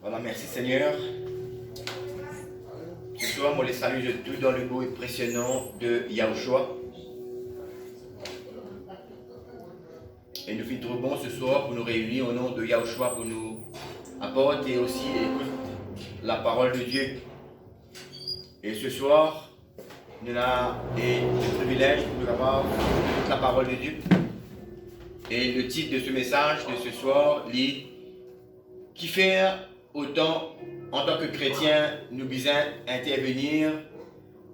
Voilà, merci Seigneur. Ce soir, moi les salue de tout dans le nom impressionnant de Yahushua. Et nous finissons trop bon ce soir pour nous réunir au nom de Yahushua pour nous apporter et aussi écoute la parole de Dieu. Et ce soir, nous avons le privilège pour nous avoir la parole de Dieu. Et le titre de ce message de ce soir lit qui faire autant en tant que chrétien, nous besoin intervenir,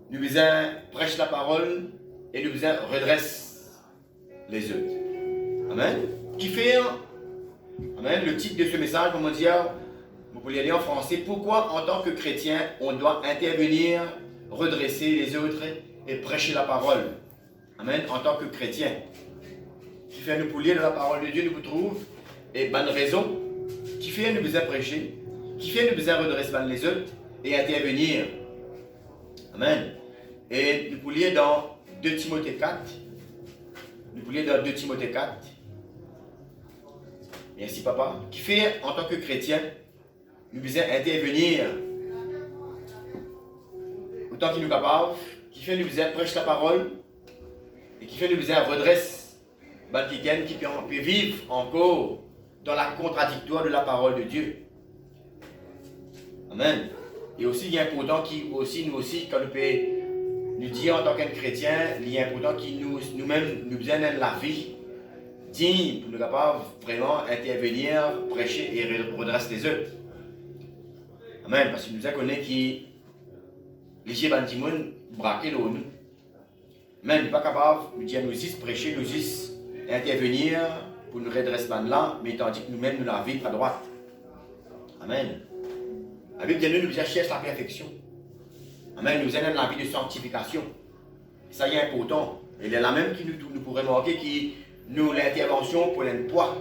nous besoin prêcher la parole et nous besoin redresse les autres. Amen. Qui faire, amen, le titre de ce message, comment dire, vous pouvez aller en français, pourquoi en tant que chrétien, on doit intervenir, redresser les autres et prêcher la parole. Amen, en tant que chrétien. Qui fait nous poulier de la parole de Dieu, nous vous trouve, et bonne raison, qui fait nous besoin prêcher, qui fait nous besoin redresser les autres et intervenir. Amen. Et nous pouliez dans 2 Timothée 4. Nous pouliez dans 2 Timothée 4. Merci papa. Qui fait en tant que chrétien, nous besoin intervenir autant qu'il nous capable, qui fait nous besoin prêcher la parole et qui fait nous besoin redresser qui peut vivre encore dans la contradictoire de la parole de Dieu. Amen. Et aussi, il est important nous aussi, quand nous pouvons nous dire en tant qu'un chrétien, il est important que nous-mêmes, nous besoin de la vie digne pour nous capables vraiment intervenir, prêcher et redresser les autres. Amen. Parce que nous avons connu qui les gens braquent nous. Mais nous ne sommes pas capables de dire nous prêcher, nous intervenir pour nous redresser là, mais tandis que nous-mêmes nous la vie à droite. Amen. La Bible dit nous cherchons la perfection. Amen. Nous avons la vie de sanctification. Ça y est important. Et il est la même qui nous pourrait remarquer qui nous l'intervention pour l'emploi.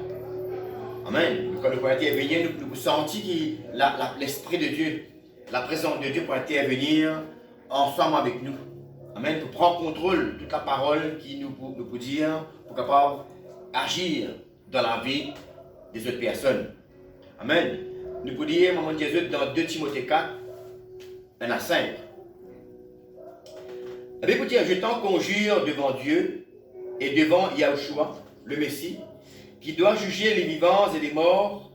Amen. Quand nous pouvons intervenir, nous sentons que l'Esprit de Dieu, la présence de Dieu pour intervenir ensemble avec nous. Amen. Pour prendre contrôle de toute la parole qui nous peut dire, pour capable agir dans la vie des autres personnes. Amen. Nous pouvons dire, maman Jésus, dans 2 Timothée 4, 1 à 5. La Bible dit, je t'en conjure devant Dieu et devant Yahushua, le Messie, qui doit juger les vivants et les morts,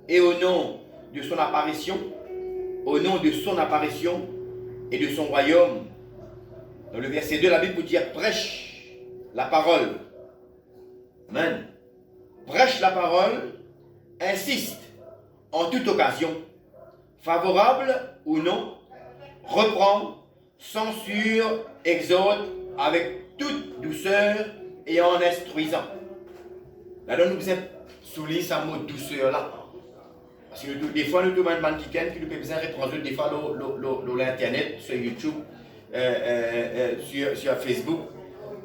et au nom de son apparition et de son royaume. Dans le verset 2, la Bible peut dire prêche la parole. Amen. Prêche la parole, insiste en toute occasion, favorable ou non, reprend, censure, exhorte avec toute douceur et en instruisant. Là, nous devons souligner ce mot douceur là. Parce que des fois, nous devons demander quelqu'un qui nous peut besoin de reprendre des fois l'internet, sur YouTube, sur Facebook.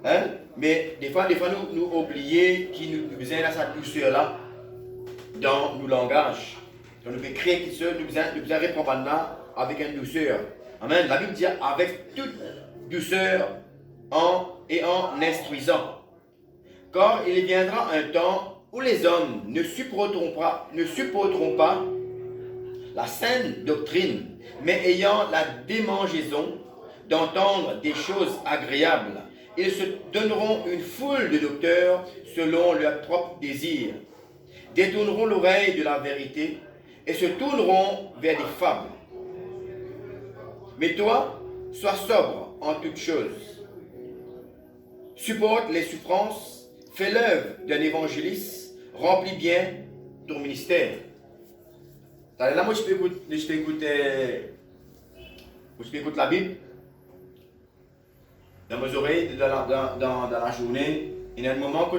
Hein? Mais des fois nous oublions qu'il nous besoin de cette douceur-là dans nos langages. Donc nous pouvons créer quelque chose, nous besoin répondre là avec une douceur. Amen. La Bible dit avec toute douceur et en instruisant. Car il viendra un temps où les hommes ne supporteront pas la saine doctrine, mais ayant la démangeaison d'entendre des choses agréables. Ils se donneront une foule de docteurs selon leurs propres désirs, détourneront l'oreille de la vérité et se tourneront vers des fables. Mais toi, sois sobre en toutes choses. Supporte les souffrances, fais l'œuvre d'un évangéliste, remplis bien ton ministère. Là, moi, je peux écouter la Bible dans mes oreilles, dans la journée. Il y a un moment que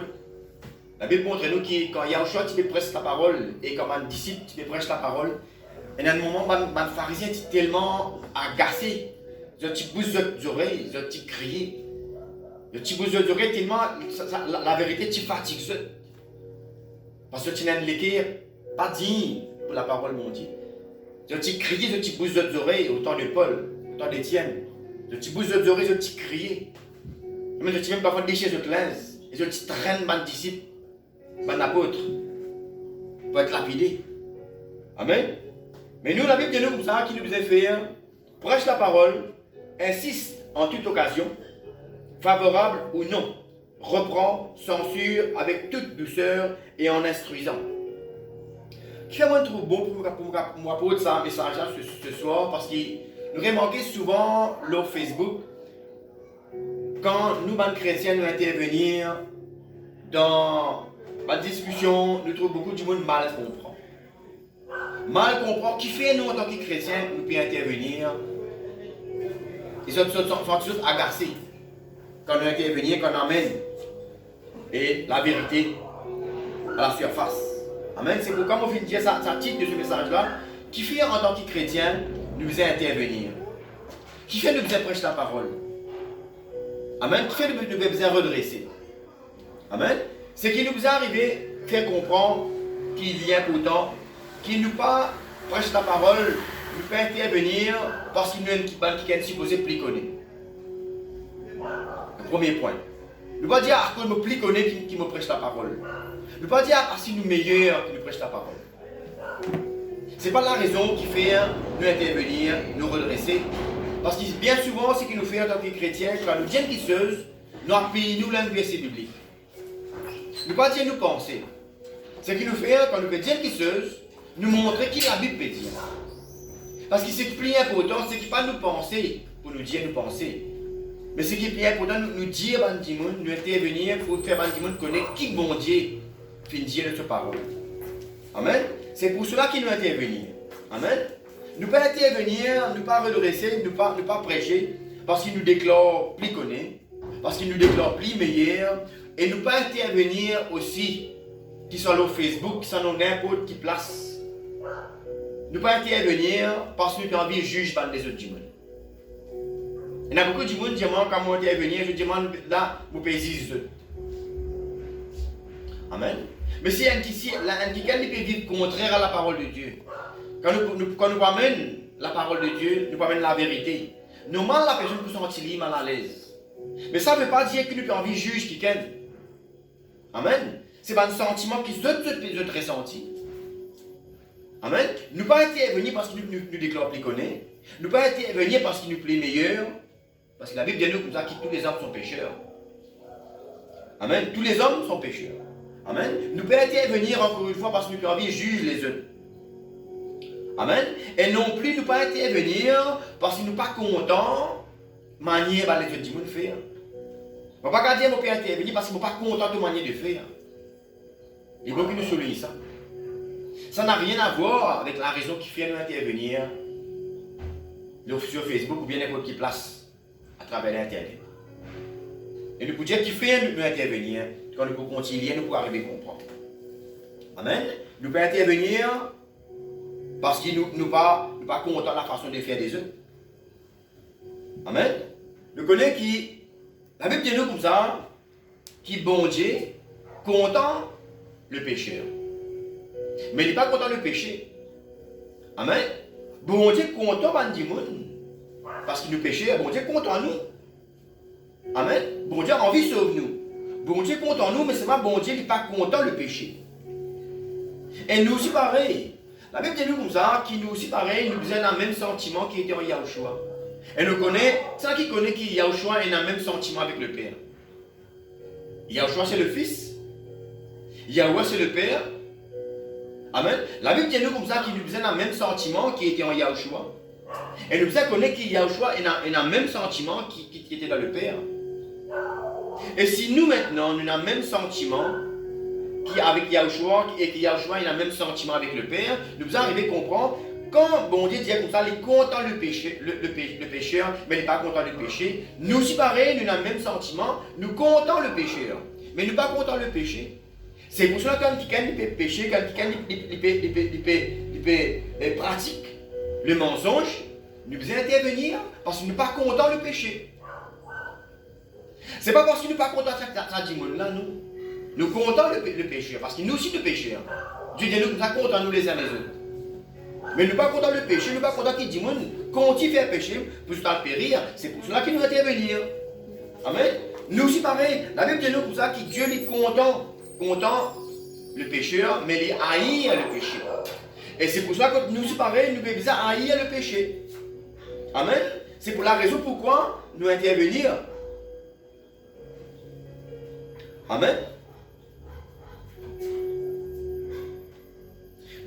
la Bible montre nous que quand Yahushua, tu peux prêcher la parole, et comme un disciple, tu peux prêcher la parole, il y a un moment où les pharisiens sont tellement agacés. Ils ont petit bouche des oreilles, ils ont petit crié. Le petit bouche des oreilles, tellement la vérité, tu fatigues. Parce que tu n'as pas digne pour la parole, mon Dieu. Ils ont petit crié, ils ont petit bouche des oreilles, au temps de Paul, au temps d'Étienne. Ils ont petit bouche des oreilles, ils ont petit crié. Mais ils ont même parfois déchiré les linges. Ils ont petit traîne les disciples, les apôtres, pour être lapidés. Amen. Mais nous, la Bible dit nous comme ça, qui nous faisait faire, prêche la parole, insiste en toute occasion, favorable ou non, reprend, censure avec toute douceur et en instruisant. Qui fait moi trouve bon pour m'apporter ça message là ce soir parce que nous remarquons souvent sur Facebook quand nous, les chrétiens, nous intervenir dans la discussion, nous trouvons beaucoup de monde mal comprend. Mal comprend, qui fait nous en tant que chrétiens, nous pouvons intervenir. Ils sont tous agacés quand nous intervenir, quand on amène et la vérité à la surface. Amen. C'est pourquoi on finit dire ça titre de ce message-là. Qui fait en tant que chrétien, nous faisait intervenir. Qui fait nous faisait prêcher la parole. Amen. Qui fait nous faisait redresser. Amen. C'est qui nous est arrivé à faire comprendre qu'il y a pourtant, qu'il nous pas prêche la parole, nous peut intervenir parce qu'il nous est supposé plus connaître. Le premier point. Ne pas dire à me plus connaître qui me prêche la parole. Ne pas dire à si nous meilleurs qui nous prêche la parole. Ce n'est pas la raison qui fait nous intervenir, nous redresser. Parce que bien souvent, ce qui nous fait en tant que chrétiens, quand nous disons qu'ils nous appuyons nous l'un verset biblique. Ne pas dire nous penser. Ce qui nous fait, quand nous faisons dire qu'ils nous montrer qui la Bible peut dire. Parce que ce qui est plus important, c'est qu'il ne pas nous penser pour nous dire nous penser. Mais ce qui est plus important, nous dire, nous intervenir pour faire connaître qui bon Dieu fait dire notre parole. Amen. C'est pour cela qu'il nous intervenir. Amen. Nous pas intervenir, nous pas redresser, nous pas prêcher, parce qu'il nous déclare plus connaît, parce qu'il nous déclare plus meilleur, et nous pas intervenir aussi, qui sont sur Facebook, qui sont dans n'importe quelle place. Nous pas intervenir parce que nous avons envie de juger par les autres du monde. Il y a beaucoup de monde qui demandent comment intervenir, je demande là, vous payez 10 autres. Amen. Mais si un qui peut vivre contraire à la parole de Dieu, quand nous amènons la parole de Dieu, nous amènons la vérité, normalement la personne peut se sentir mal à l'aise. Mais ça ne veut pas dire que nous pouvons envie de juger quelqu'un. Amen. C'est pas un sentiment qui se ressentit. Amen. Nous pas intervenir parce qu'il nous déclare plus connaît. Nous pas intervenir parce qu'il nous plaît meilleur. Parce que la Bible dit nous comme ça que tous les hommes sont pécheurs. Amen. Tous les hommes sont pécheurs. Amen. Nous pouvons intervenir encore une fois parce que nous avons envie de juger les autres. Amen. Et non plus nous pas intervenir parce que nous ne sommes pas contents de la manière dont les autres faire. On ne peut pas dire que nous pouvons intervenir parce qu'ils ne sont pas contents de la manière de faire. Il faut que nous soulignions ça. Ça n'a rien à voir avec la raison qui fait nous intervenir sur Facebook ou bien n'importe quelle place à travers l'Internet. Et nous pouvons dire qui fait nous intervenir quand nous pouvons continuer, nous pouvons arriver à comprendre. Amen. Nous pouvons intervenir parce qu'ils ne sont pas contents de la façon de faire des autres. Amen. Nous connaissons qui, la Bible dit nous comme ça, qui bon Dieu, content le pécheur. Mais il n'est pas content le péché. Amen. Bon Dieu content de monde. Parce que nous péchons, bon Dieu content nous. Amen. Bon Dieu a envie de sauver nous. Bon Dieu content nous, mais c'est pas bon Dieu qui n'est pas content le péché. Et nous aussi pareil. La Bible dit nous comme ça, qui nous aussi pareil, nous avons le même sentiment qui était en Yahushua. Et nous connaissons, c'est ça qui connaît qui Yahushua a le même sentiment avec le Père. Yahushua c'est le Fils. Yahweh c'est le Père. Amen. La Bible dit nous comme ça, qui nous avons le même sentiment qui était en Yahushua. Et nous connaissons que Yahushua a le même sentiment qui était dans le Père. Et si nous maintenant, nous avons le même sentiment avec Yahushua, et que Yahushua a le même sentiment avec le Père, nous allons arriver à comprendre quand bon Dieu dit comme ça, il est content le pécheur, mais il n'est pas content le péché. Nous aussi pareil, nous avons le même sentiment, nous comptons le pécheur, mais nous ne pas content le péché. C'est pour cela que quand quelqu'un peut pécher, quand quelqu'un peut pratique le mensonge, nous devons intervenir parce que nous ne pas content le péché. Ce n'est pas parce que nous ne pas content de ça dit là, nous. Nous comptons le péché, parce que nous aussi nous péchons. Dieu dit nous comme ça, comptons nous les uns les autres. Mais nous ne pas content le péché, nous ne pas content qu'il dit quand il fait péché, pour se périr, c'est pour cela qu'il nous intervenir. Amen. Nous aussi pareil, la Bible dit nous comme ça, que Dieu est content le pécheur, mais il haït le péché. Et c'est pour ça que nous séparer, nous devons haïr le péché. Amen. C'est pour la raison pourquoi nous intervenir. Amen.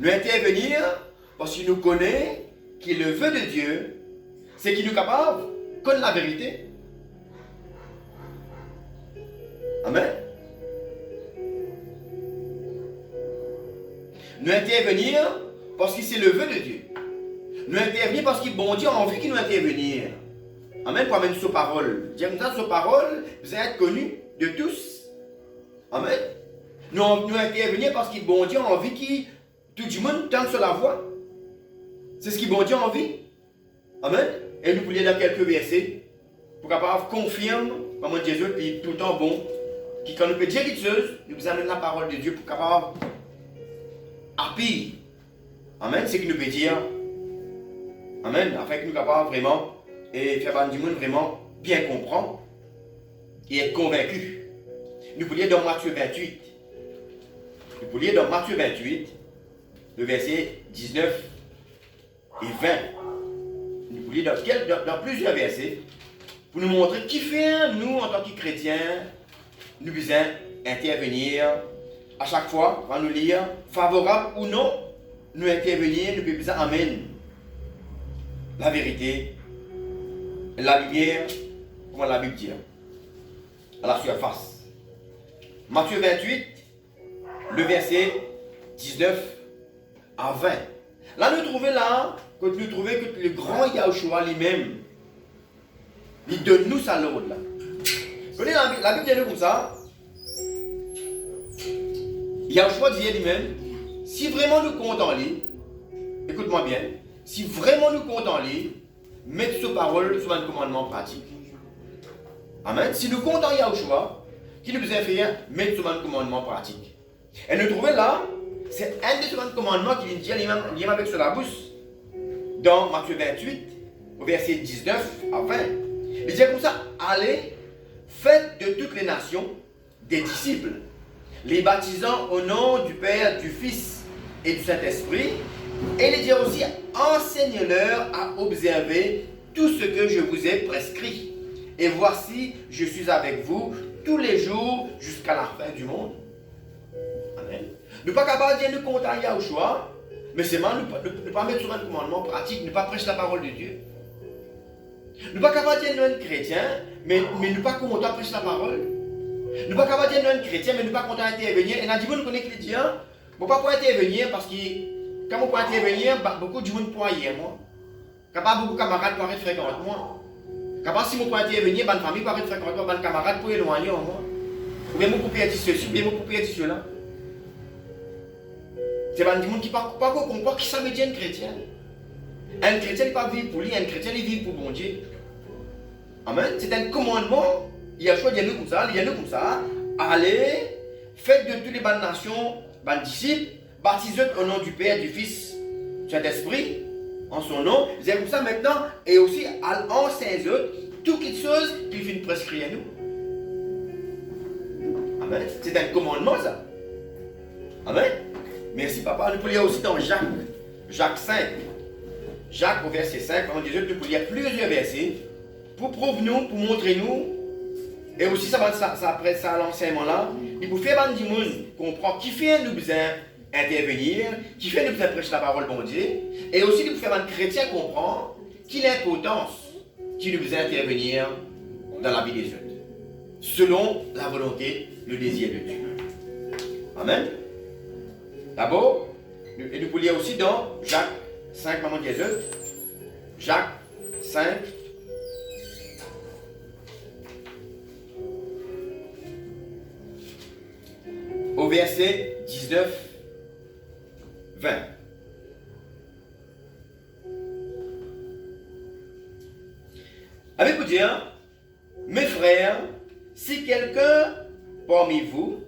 Nous intervenir parce qu'il nous connaît, qu'il le veut de Dieu, c'est qu'il nous est capable de connaître la vérité. Amen. Nous intervenir parce que c'est le vœu de Dieu. Nous intervenir parce qu'il bon Dieu a envie qu'il nous intervenir. Amen. Pour amener sa parole. J'aime ça, sa parole, vous allez être connu de tous. Amen. Nous intervenir parce qu'il bon Dieu a envie que tout le monde tente sur la voie. C'est ce qu'il bon Dieu a envie. Amen. Et nous pouvons dans quelques versets pour capable confirmer comment Jésus est tout le temps bon. Qui quand nous peut dire quelque chose, nous vous amener la parole de Dieu pour capable appuyer. Amen. C'est ce que nous peut dire. Amen. Afin que nous capables vraiment et faire du monde vraiment bien comprendre et être convaincus. Nous pouvons lire dans Matthieu 28. Nous pouvons lire dans Matthieu 28, le verset 19 et 20. Nous pouvons lire dans plusieurs versets pour nous montrer qui fait nous en tant que chrétiens, nous devons intervenir à chaque fois, quand nous lire, favorable ou non, nous intervenir, nous devons amener la vérité, la lumière, comment la Bible dit, à la surface. Matthieu 28, le verset 19 à 20. Là, nous trouvons que le grand Yahushua lui-même, il donne nous sa l'ordre. La Bible dit comme ça. Yahushua dit lui-même, si vraiment nous comptons lui, écoute-moi bien, si vraiment nous comptons lui, mettre ce parole sur un commandement pratique. Amen. Si nous comptons Yahushua, qui nous besoin faire, mettre sur un commandement pratique. Et nous trouvons là, c'est un des commandements qui dit lui-même avec sur la bouche, dans Matthieu 28, au verset 19 à 20. Il dit comme ça, allez, faites de toutes les nations des disciples, les baptisant au nom du Père, du Fils et du Saint-Esprit, et les dire aussi, enseignez-leur à observer tout ce que je vous ai prescrit. Et voici, je suis avec vous tous les jours jusqu'à la fin du monde. Amen. Nous ne pas capable de dire nous compter à Yahushua, mais c'est mal ne pas mettre sur un commandement pratique, ne pas prêcher la parole de Dieu. Nous ne pas capable de dire nous sommes chrétiens, mais ne pas compter à prêcher la parole. Nous ne pas capable de dire nous sommes chrétiens, mais ne pas compter à intervenir. Et nous avons dit nous connaissons chrétiens, ne pas pouvoir intervenir parce que quand on peut intervenir, beaucoup de gens pourraient y aller. Capable beaucoup de camarades pourraient être fréquents moi. Capable si on peut intervenir, ma famille pourrait être fréquente, ma camarade pour éloigner moi. Ou bien mon poupée dit ceci, ou bien mon poupée dit cela. C'est des gens qui ne comprennent pas qui ça veut dire un chrétien. Un chrétien n'est pas vivre pour lui, un chrétien il vit pour bon Dieu. Amen. C'est un commandement. Il y a choix, il y a nous comme ça. Allez, faites de toutes les bonnes nations, bonnes disciples, baptisez au nom du Père, du Fils, du Saint-Esprit, en son nom. C'est comme ça maintenant, et aussi enseignez eux toutes les choses qu'il finit prescrire à nous. Amen. C'est un commandement ça. Amen. Merci papa. Nous pouvons lire aussi dans Jacques 5. Jacques au verset 5, on dit nous pouvons lire plusieurs versets pour prouver nous, pour montrer nous. Et aussi ça après ça l'enseignement là, il vous fait du monde comprendre qui fait nous besoin intervenir, qui fait nous besoin prêcher la parole bon Dieu, et aussi il vous fait un chrétien comprendre qu'il a l'importance qui nous besoin intervenir dans la vie des autres, selon la volonté, le désir de Dieu. Amen. D'abord, et nous pouvons lire aussi dans Jacques 5, maman des autres. Jacques 5. Au verset 19, 20. Avec vous dire, mes frères, si quelqu'un parmi vous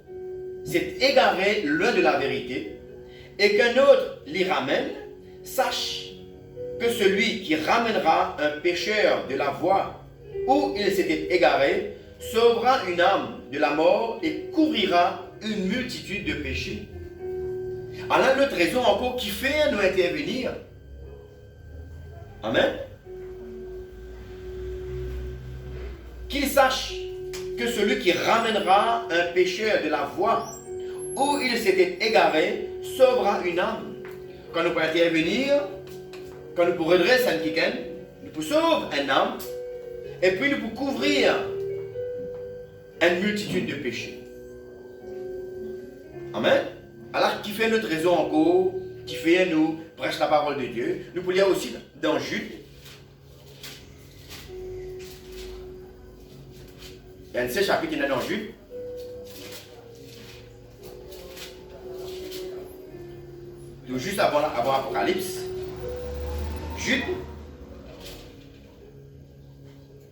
s'est égaré loin de la vérité et qu'un autre l'y ramène, sache que celui qui ramènera un pécheur de la voie où il s'était égaré sauvera une âme de la mort et couvrira une multitude de péchés. Alors, l'autre raison encore qui fait nous intervenir. Amen. Qu'il sache que celui qui ramènera un pécheur de la voie où il s'était égaré sauvera une âme. Quand nous pouvons intervenir, quand nous pouvons redresser un quelqu'un, nous pouvons sauver une âme, et puis nous pouvons couvrir une multitude de péchés. Amen. Alors, qui fait notre raison encore, qui fait nous prêcher la parole de Dieu. Nous pouvons lire aussi dans Jude. Il y a un de ces chapitres qui est dans Jude. Tout juste avant Apocalypse. Jude,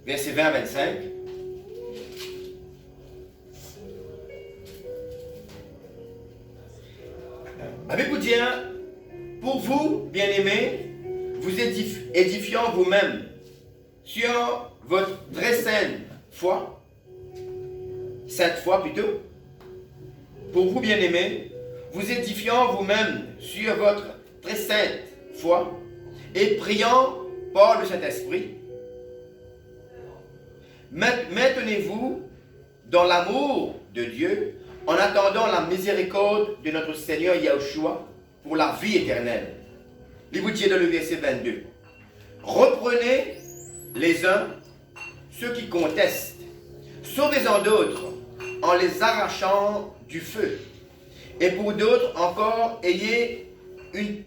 verset 20 à 25. Avec vous dire, pour vous, bien-aimés, vous édifiant vous-même sur votre très sainte foi, plutôt, pour vous, bien-aimés, vous édifiant vous-même sur votre très sainte foi et priant par le Saint-Esprit, maintenez-vous dans l'amour de Dieu en attendant la miséricorde de notre Seigneur Yahushua pour la vie éternelle. Il vous dit dans le verset 22. Reprenez les uns ceux qui contestent, sauvez-en d'autres en les arrachant du feu. Et pour d'autres encore, ayez une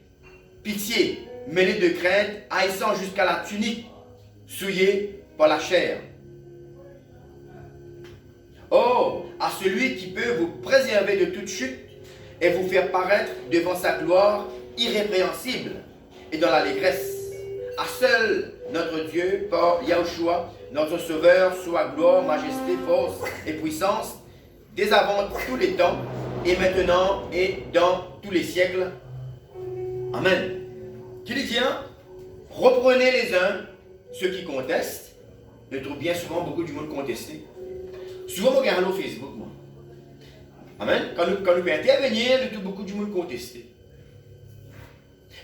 pitié mêlée de crainte, haïssant jusqu'à la tunique, souillée par la chair. Or, à celui qui peut vous préserver de toute chute et vous faire paraître devant sa gloire irrépréhensible et dans l'allégresse, à seul notre Dieu, par Yahushua, notre Sauveur, soit gloire, majesté, force et puissance, dès avant tous les temps, et maintenant et dans tous les siècles. Amen. Qui dit bien, reprenez les uns ceux qui contestent. Je trouve bien souvent beaucoup du monde contester. Souvent, je regarde au Facebook, moi. Amen. Quand nous pouvons intervenir, je trouve beaucoup du monde contester.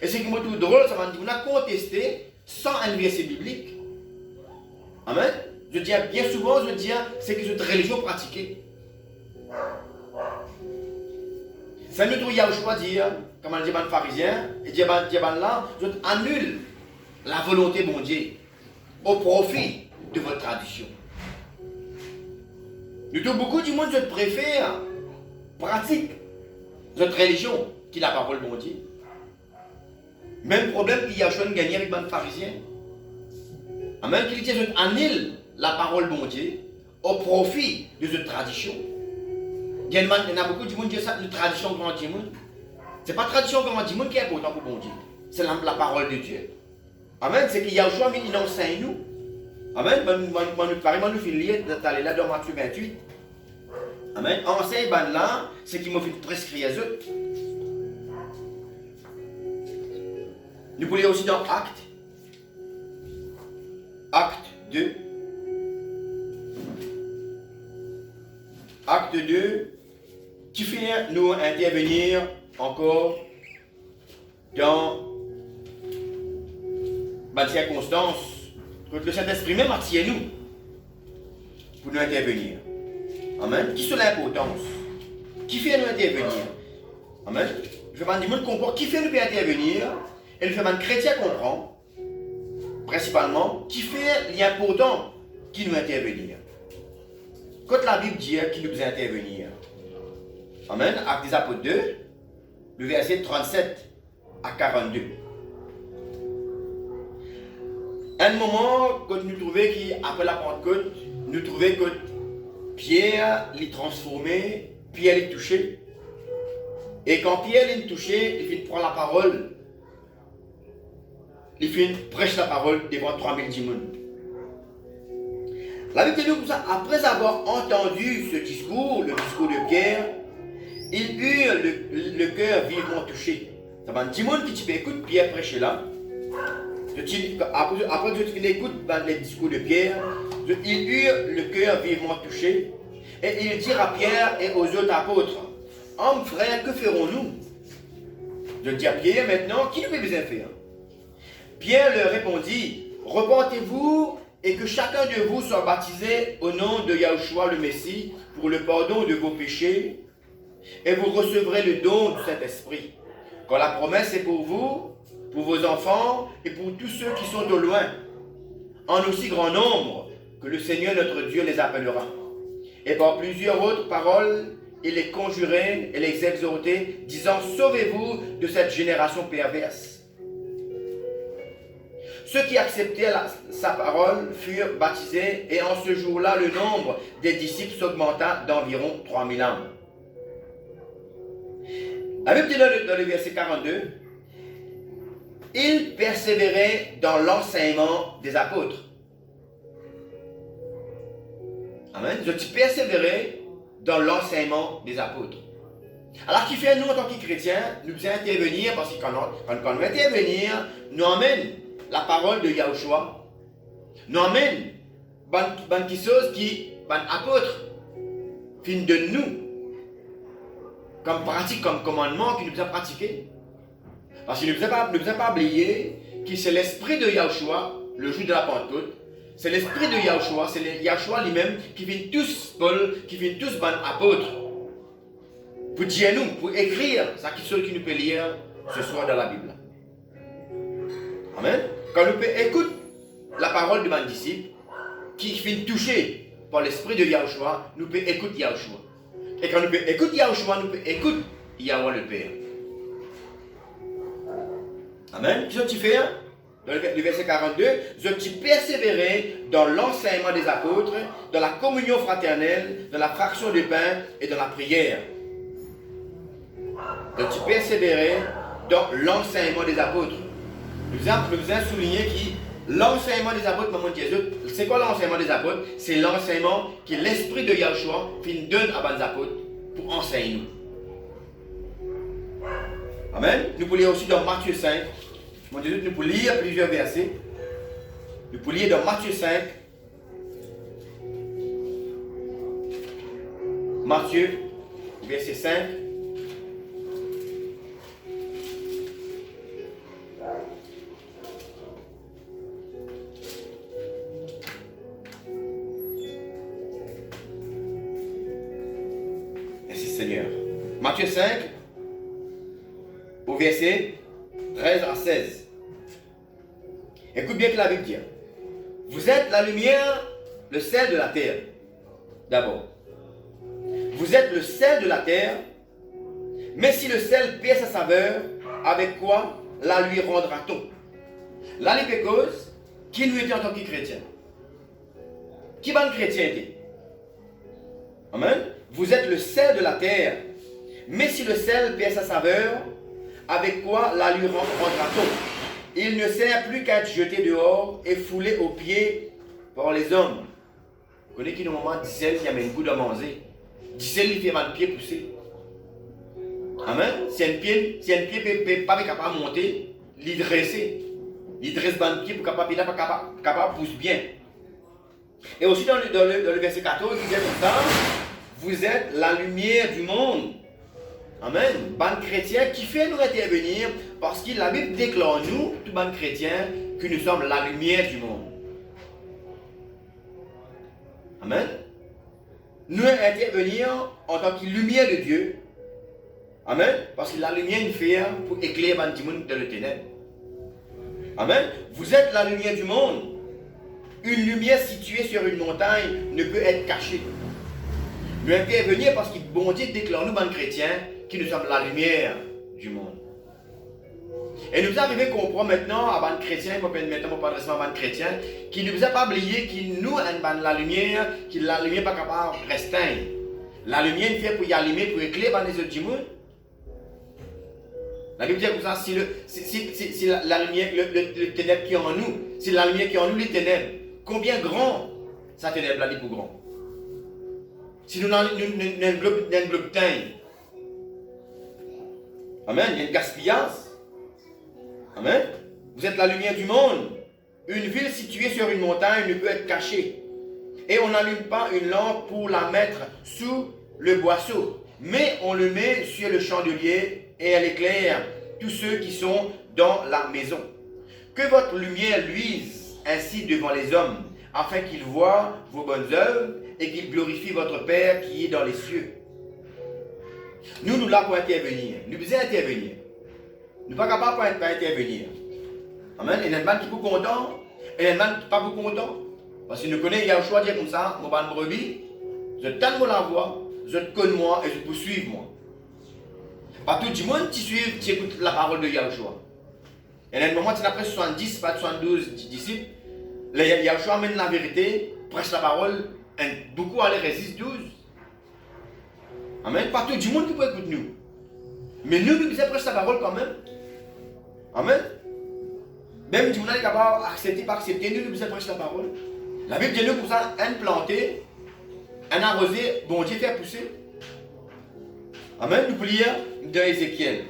Et ce qui me trouve drôle, ça m'a dit, on a contesté sans un verset biblique. Amen. Je dis bien souvent, c'est que cette religion pratiquée. Ça nous trouve Yahushua dire, comme on dit les pharisiens, et dire là, je annule la volonté de mon Dieu au profit de votre tradition. Nous trouvons beaucoup du monde, je préfère pratique notre religion qui la parole de mon Dieu. Même problème que Yahushua a gagné avec les pharisiens. Amen. Qu'il dit, je annule la parole de mon Dieu au profit de cette tradition. Il y en a beaucoup de monde qui dit ça, une tradition grand Dieu. Ce n'est pas la tradition grand Dieu qui est important pour bon Dieu. C'est la parole de Dieu. Amen. C'est que Yahushua il enseigne nous. Amen. Nous filer d'aller là dans Matthieu 28. Amen. Enseigne là, c'est qui m'a fait prescrire les autres. Nous pouvons aussi dans Acte. Acte 2. Acte 2. Qui fait nous intervenir encore dans la circonstance que le Saint-Esprit même attire nous pour nous intervenir. Amen. Qui sont l'importance? Qui fait nous intervenir? Amen. Je vais pas dire comprendre qui fait nous intervenir et le fait un chrétien comprend principalement qui fait l'important qui nous intervenir. Quand la Bible dit qu'il nous besoin intervenir. Amen. Actes des Apôtres 2, le verset 37 à 42. Un moment, quand nous trouvons qu'après la Pentecôte, nous trouvons que Pierre l'est transformé, Pierre l'est touché. Et quand Pierre l'est touché, il vient prendre la parole. Il vient prêcher la parole devant 3000 démons. La Bible dit comme ça, après avoir entendu ce discours, le discours de Pierre, il eut le cœur vivement touché. Ça va dire, monde qui écoute Pierre prêcher là. Après que tu écoutes les discours de Pierre, il eut le cœur vivement touché. Et il dit à Pierre et aux autres apôtres, hommes frères, que ferons-nous? Je dis à Pierre maintenant, qui nous fait besoin faire? Pierre leur répondit, repentez-vous et que chacun de vous soit baptisé au nom de Yahushua le Messie pour le pardon de vos péchés et vous recevrez le don du Saint-Esprit. Car la promesse est pour vous, pour vos enfants et pour tous ceux qui sont au loin, en aussi grand nombre que le Seigneur notre Dieu les appellera. Et par plusieurs autres paroles, il les conjurait et les exhortait, disant, sauvez-vous de cette génération perverse. Ceux qui acceptaient sa parole furent baptisés, et en ce jour-là, le nombre des disciples s'augmenta d'environ 3000 âmes. La Bible dit dans le verset 42, ils persévéraient dans l'enseignement des apôtres. Amen. Je persévérais dans l'enseignement des apôtres. Alors, qui fait nous en tant que chrétiens, nous devons intervenir, parce que quand nous intervenir, nous amène la parole de Yahushua, nous amène quelque chose qui, apôtre, fin de nous, comme pratique, comme commandement, qui nous devons pratiquer. Parce que nous ne devons pas oublier que c'est l'esprit de Yahushua, le jour de la Pentecôte, c'est l'esprit de Yahushua, c'est Yahushua lui-même qui vient tous Paul, qui vient tous apôtres. Pour dire nous, pour écrire, ça qui seul qui nous peut lire ce soir dans la Bible. Amen. Quand nous pouvons écouter la parole de mon disciple, qui vient toucher par l'esprit de Yahushua, nous pouvons écouter Yahushua. Et quand nous pouvons écouter Yahushua, nous pouvons écouter Yahweh le Père. Amen. Qu'est-ce que tu fais? Dans le verset 42, je t'y persévérais dans l'enseignement des apôtres, dans la communion fraternelle, dans la fraction du pain et dans la prière. Je t'y persévérais dans l'enseignement des apôtres. Nous avons souligné que l'enseignement des apôtres, maman Jésus, c'est quoi l'enseignement des apôtres? C'est l'enseignement que l'esprit de Yahushua donne à les apôtres pour enseigner nous. Amen. Nous pouvons lire aussi dans Matthieu 5. Mon Dieu, nous pouvons lire plusieurs versets. Nous pouvons lire dans Matthieu 5. Matthieu, verset 5. Merci Seigneur. Matthieu 5, au verset 13 à 16. Écoute bien que la Bible dit. Vous êtes la lumière, le sel de la terre. D'abord. Vous êtes le sel de la terre. Mais si le sel perd sa saveur, avec quoi la lui rendra-t-on? Là, les cause, qui nous était en tant que chrétien? Qui va le chrétien était? Amen. Vous êtes le sel de la terre. Mais si le sel perd sa saveur, avec quoi la lui rendra-t-on? Il ne sert plus qu'à être jeté dehors et foulé aux pieds par les hommes. Vous connaissez qui dans le moment du sel qui amène beaucoup de manger? Du sel il fait mal pied pousser. Amen. Si un pied n'est pas capable de monter, il dresser. Il dresse le pied pour capable de pousser bien. Et aussi dans le verset 14, il dit comme ça, vous êtes la lumière du monde. Amen. Ban chrétien qui fait nous intervenir parce que la Bible déclare nous, tout ban chrétien, que nous sommes la lumière du monde. Amen. Nous intervenir en tant que lumière de Dieu. Amen. Parce que la lumière nous fait pour éclairer ban monde dans le ténèbre. Amen. Vous êtes la lumière du monde. Une lumière située sur une montagne ne peut être cachée. Nous intervenir parce que bon Dieu déclare nous, ban chrétiens, que nous sommes la lumière du monde. Et nous arrivons à comprendre maintenant, à ban chrétien, maintenant pas adresser à ban chrétien, qui ne nous a pas oublié que nous, la lumière, que la lumière n'est pas capable de rester. La lumière est faite pour y allumer, pour éclairer les autres du monde. La Bible dit comme ça, si la lumière, le ténèbre qui est en nous, si la lumière qui est en nous, les ténèbres, combien grand ça ténèbre là, pour grand? Si nous avons un globe teint, amen, il y a un gaspillage. Amen. Vous êtes la lumière du monde. Une ville située sur une montagne ne peut être cachée. Et on n'allume pas une lampe pour la mettre sous le boisseau, mais on le met sur le chandelier et elle éclaire tous ceux qui sont dans la maison. Que votre lumière luise ainsi devant les hommes, afin qu'ils voient vos bonnes œuvres et qu'ils glorifient votre Père qui est dans les cieux. Nous là pour intervenir. Nous devons intervenir. Nous ne sommes pas capables d'intervenir. Amen. Il y a des gens qui sont contents, et il y a des gens qui ne sont pas contents. Parce que nous connaissons, il y a un choix de dire comme ça, mon ban brebis, je tente la voix, je te connais moi et je te poursuis moi. Pas tout le monde qui suit, qui écoute la parole de Yahushua. Et à un moment, tu as après 70, pas 72 disciples, Yahushua amène la vérité, prêche la parole, et beaucoup allaient résister 12. Amen. Pas tout le monde qui peut écouter nous. Mais nous devons prêcher la parole quand même. Amen. Même si on est capable d'accepter, pas accepter, nous devons prêcher la parole. La Bible dit nous pour ça, un planté, un arrosé, bon Dieu fait pousser. Amen. Nous pouvons lire dans Ézéchiel.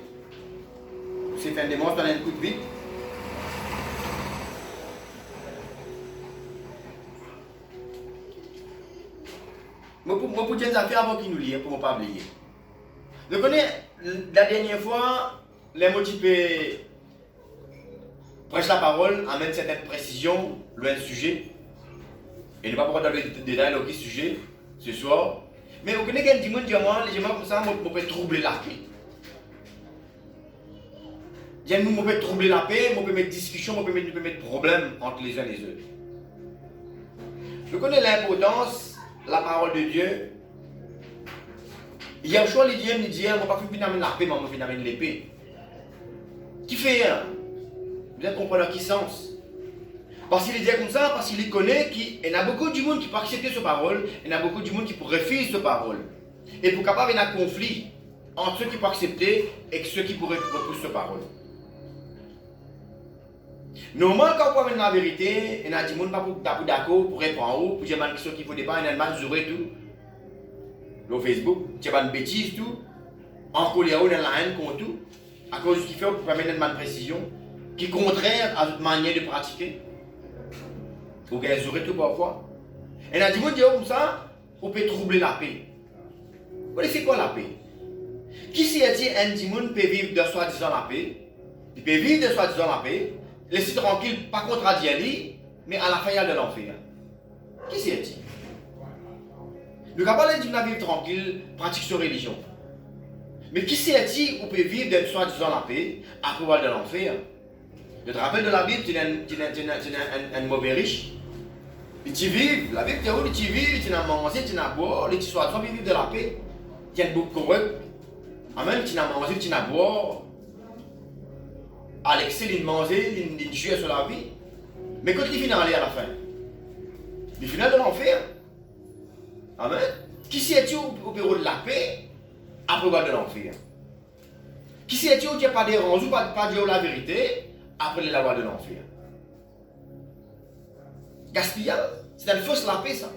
C'est fin de mois, je donne un coup de vite. Moi, pour dire des affaires avant qu'il nous lise, pour ne pas oublier. Vous connaissez, la dernière fois, les motifs prêchent la parole, amènent certaines précisions, loin du sujet. Et ne pas pouvoir dans le détail de ce sujet, ce soir. Mais vous connaissez quelqu'un qui dit, moi, les gens comme ça, je peux troubler la paix. Je peux troubler la paix, je peux mettre discussion, je peux mettre problème entre les uns et les autres. Vous connaissez l'importance de la parole de Dieu. Il y a un choix, les dieux me disent, je ne vais pas finir la paix, mais je vais finir l'épée. Qui fait hein? Vous êtes comprenant qui sens? Parce qu'il dit comme ça, parce qu'il connaît qu'il y a beaucoup de monde qui peut accepter cette parole, il y a beaucoup de monde qui peut refuser cette parole. Et pour capable, il y a un conflit entre ceux qui peuvent accepter et ceux qui pourraient repousser cette parole. Normalement, quand on parle de la vérité, il y a des gens qui ne sont pas d'accord pour répondre, pour dire une question qu'il faut débattre, il y a des gens qui tout. Le Facebook, il y a des bêtises, tout. En colère, il y a la haine contre tout. À cause de ce qu'il fait, pour permettre une précision qui est contraire à notre manière de pratiquer. Vous avez tout parfois. Et il y a des gens qui disent comme ça, on peut troubler la paix. Vous connaissez quoi la paix? Qui c'est-il un démon peut vivre de soi-disant la paix? Il peut vivre de soi-disant la paix, laisser tranquille, pas contradire lui, mais à la fin il y a de l'enfer. Qui c'est-il? Le capable dit vivre tranquille, pratique sa religion. Mais qui c'est-il qui peut vivre de soi-disant la paix, à pouvoir de l'enfer? Je te rappelle de la Bible, tu es un mauvais riche. Et tu vis, la Bible dit tu vis, tu n'as mangé, tu n'as boire, et tu sois vivre de la paix. Tu es beaucoup correct. Amen, tu n'as mangé, tu n'as boire. Alexis, il mangeait, il jouait sur la vie. Mais quand il finit à la fin, il finit de l'enfer. Amen. Qui c'est-il au bureau de la paix, à pouvoir de l'enfer? Qui c'est-il qui n'a pas dérangé ou pas dire la vérité, après la loi de l'enfer? Gaspillage, c'est une fausse la paix, ça.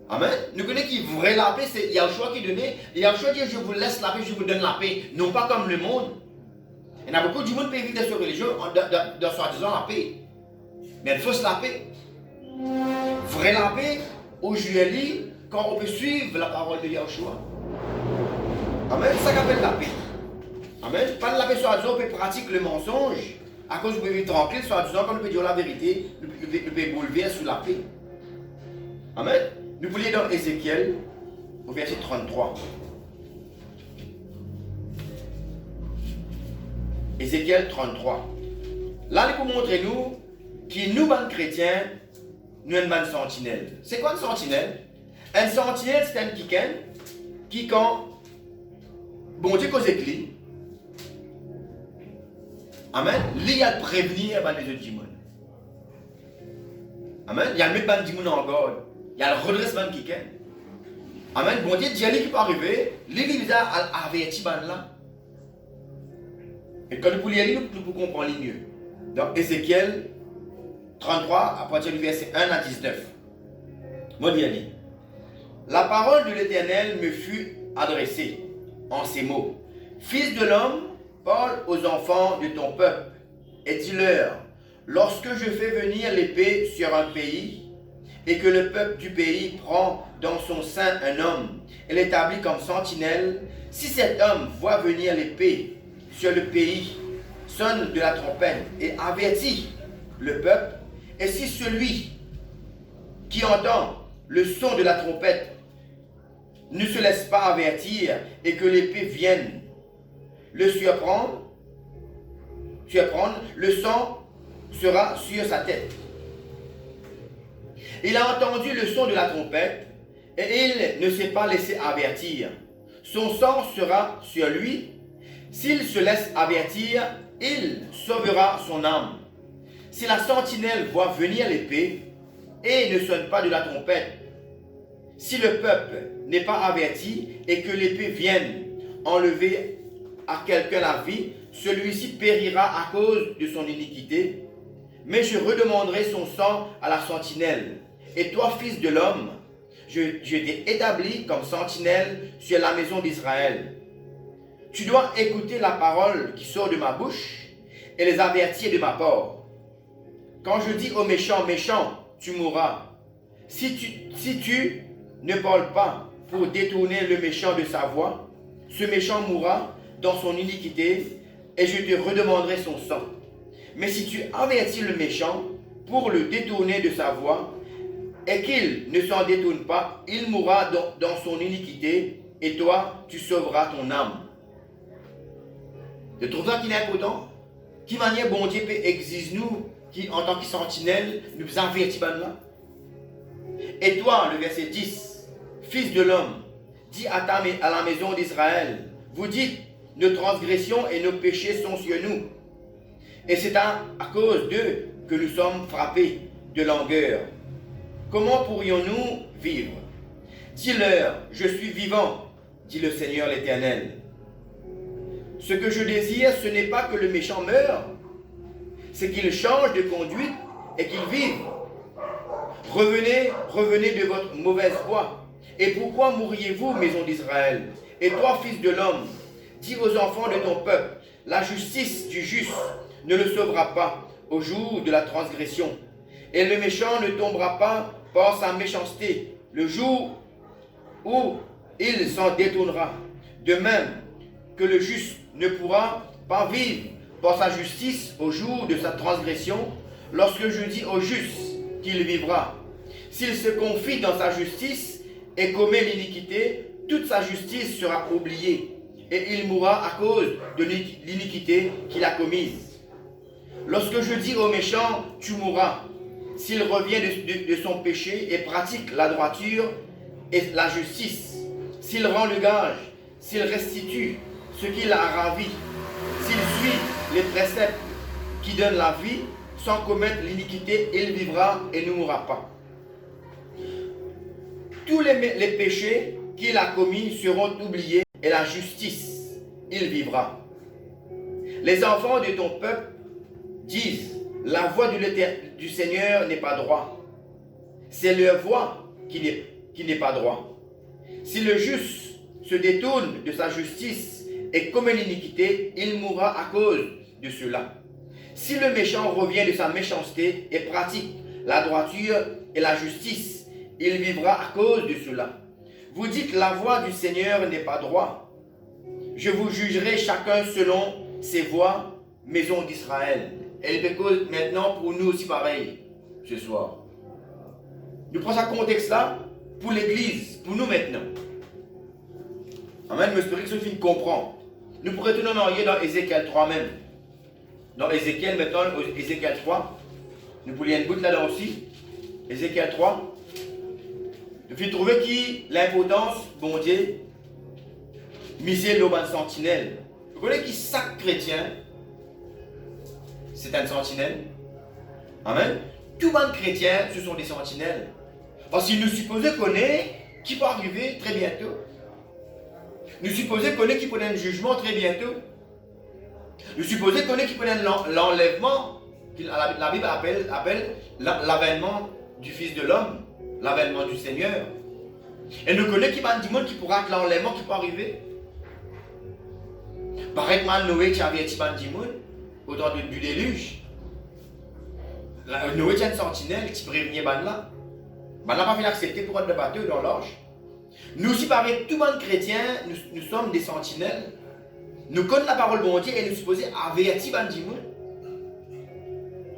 Amen. Nous connaissons qui vraie la paix, c'est Yahushua qui donnait. Yahushua dit je vous laisse la paix, je vous donne la paix. Non pas comme le monde. Il y a beaucoup de monde qui vivent dans cette religion, dans soi-disant la paix. Mais une fausse la paix. Vraie la paix, au juillet, quand on peut suivre la parole de Yahushua. Amen. C'est ça qu'on appelle la paix. Amen. Pas de la paix soi-disant, on peut pratiquer le mensonge. À cause vous pouvez vivre tranquille, soi-disant, quand on peut dire la vérité, nous pouvons boulever sous la paix. Amen. Nous pouvons lire dans Ézéchiel, au verset 33. Ézéchiel 33. Là, il nous montre nous, qui nous, les chrétiens, nous sommes une sentinelle. C'est quoi une sentinelle? Une sentinelle, c'est un qui quand bon Dieu cause éclit, amen, il y a de prévenir les autres démons. Amen, il y a le mettre les démons en garde, il y a le redressement qui est. Amen, bon Dieu, Dieu qui peut arriver, il a averti là. Et quand nous pouvons lire, nous pouvons comprendre mieux. Donc Ézéchiel 33, à partir du verset 1 à 19. Moi, dit, la parole de l'Éternel me fut adressée en ces mots. Fils de l'homme, parle aux enfants de ton peuple et dis-leur, lorsque je fais venir l'épée sur un pays et que le peuple du pays prend dans son sein un homme et l'établit comme sentinelle, si cet homme voit venir l'épée sur le pays, sonne de la trompette et avertit le peuple, et si celui qui entend le son de la trompette ne se laisse pas avertir et que l'épée vienne le surprendre, le sang sera sur sa tête. Il a entendu le son de la trompette et il ne s'est pas laissé avertir. Son sang sera sur lui. S'il se laisse avertir, il sauvera son âme. Si la sentinelle voit venir l'épée et ne sonne pas de la trompette, si le peuple n'est pas averti et que l'épée vienne enlever à quelqu'un la vie, celui-ci périra à cause de son iniquité. Mais je redemanderai son sang à la sentinelle. Et toi, fils de l'homme, je t'ai établi comme sentinelle sur la maison d'Israël. Tu dois écouter la parole qui sort de ma bouche et les avertir de ma part. Quand je dis au méchant, méchant, tu mourras. Si tu ne parles pas pour détourner le méchant de sa voie, ce méchant mourra dans son iniquité et je te redemanderai son sang. Mais si tu avertis le méchant pour le détourner de sa voie et qu'il ne s'en détourne pas, il mourra dans son iniquité et toi, tu sauveras ton âme. Tu trouves ça qui est important? Qui manière bon Dieu peut exiger nous, qui en tant que sentinelle, nous avertit là? Et toi, le verset 10, fils de l'homme, dis à la maison d'Israël, vous dites, nos transgressions et nos péchés sont sur nous. Et c'est à cause d'eux que nous sommes frappés de langueur. Comment pourrions-nous vivre? Dis-leur, je suis vivant, dit le Seigneur l'Éternel. Ce que je désire, ce n'est pas que le méchant meure, c'est qu'il change de conduite et qu'il vive. Revenez de votre mauvaise voie. Et pourquoi mourriez-vous, maison d'Israël? Et toi, fils de l'homme, dis aux enfants de ton peuple, la justice du juste ne le sauvera pas au jour de la transgression. Et le méchant ne tombera pas par sa méchanceté le jour où il s'en détournera. De même que le juste ne pourra pas vivre par sa justice au jour de sa transgression, lorsque je dis au juste qu'il vivra. S'il se confie dans sa justice et commet l'iniquité, toute sa justice sera oubliée et il mourra à cause de l'iniquité qu'il a commise. Lorsque je dis au méchant, tu mourras, s'il revient de son péché et pratique la droiture et la justice, s'il rend le gage, s'il restitue ce qu'il a ravi, s'il suit les préceptes qui donnent la vie, sans commettre l'iniquité, il vivra et ne mourra pas. Tous les péchés qu'il a commis seront oubliés et la justice, il vivra. Les enfants de ton peuple disent, la voie du Seigneur n'est pas droite. C'est leur voie qui n'est pas droite. Si le juste se détourne de sa justice et commet l'iniquité, il mourra à cause de cela. Si le méchant revient de sa méchanceté et pratique la droiture et la justice, il vivra à cause de cela. Vous dites, la voie du Seigneur n'est pas droite. Je vous jugerai chacun selon ses voies, maison d'Israël. Et il est cause maintenant pour nous aussi pareil, ce soir. Nous prenons ce contexte-là pour l'Église, pour nous maintenant. Amen, je espère que Sophie comprend. Nous pourrions tourner en arrière dans Ézéchiel 3 même. Dans Ézéchiel, maintenant, Ézéchiel 3. Nous pourrions une bout là-dedans aussi. Ézéchiel 3. Je vais trouver qui l'importance, bon Dieu, miser l'eau de sentinelle. Vous connaissez qui chaque chrétien, c'est un sentinelle. Amen. Tous les chrétiens, ce sont des sentinelles. Parce que nous supposons qu'on est, qui peut arriver très bientôt. Nous supposons qu'on est qui peut un jugement très bientôt. Nous supposons qu'on est qui peut l'enlèvement, la Bible appelle l'avènement du Fils de l'homme, l'avènement du Seigneur. Et nous connaissons qui va du monde qui pourra être l'enlèvement qui peut arriver. Pareil que Noé qui avait dit du monde au temps du déluge. Noé tient une sentinelle qui prévenait là. N'a pas fait accepter pour être de bateau dans l'orge. Nous aussi, pareil, tout le monde chrétien, nous sommes des sentinelles. Nous connaissons la parole de bon Dieu et nous sommes supposés avertir Bandimoun.